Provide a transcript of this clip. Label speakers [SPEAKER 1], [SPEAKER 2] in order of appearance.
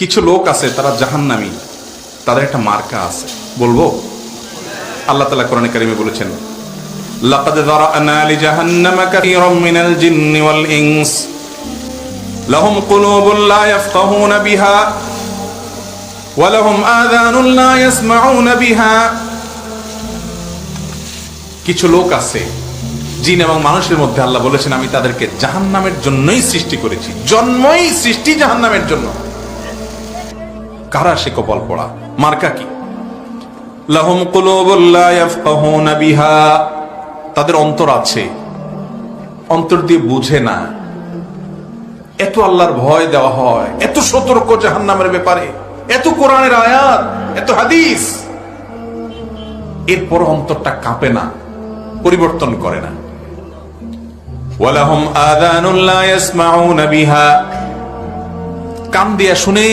[SPEAKER 1] কিছু লোক আছে তারা জাহান্নামী, তাদের একটা মার্কা আছে, বলবো? আল্লাহ তাআলা কোরআনে কারিমে বলেছেন, লাকাদ যারা'না লিজাহান্নামা কাসীরাম মিনাল জিন্নি ওয়াল ইনস লাহুম কুলুবুন লা ইয়াফকাহুনা বিহা ওয়া লাহুম আযানুন লা ইয়াসমাউনা বিহা। কিছু লোক আছে জিন এবং মানুষের মধ্যে, আল্লাহ বলেছেন আমি তাদেরকে জাহান্নামের জন্যই সৃষ্টি করেছি, জন্মই সৃষ্টি জাহান্নামের জন্য। কারা সে কপাল পড়া? মার্কা কি? লাহুম কুলুবুন লা ইয়াফকাহুনা বিহা, তাদের অন্তর আছে, অন্তর দিয়ে বুঝে না। এত আল্লাহর ভয় দেওয়া হয়, এত সতর্ক জাহান্নামের ব্যাপারে, এত কোরআনের আয়াত, এত হাদিস, এরপর অন্তরটা কাঁপে না, পরিবর্তন করে না। ওয়ালাহুম আযানুন লা ইয়াসমাউনা বিহা, কান দিয়ে শুনে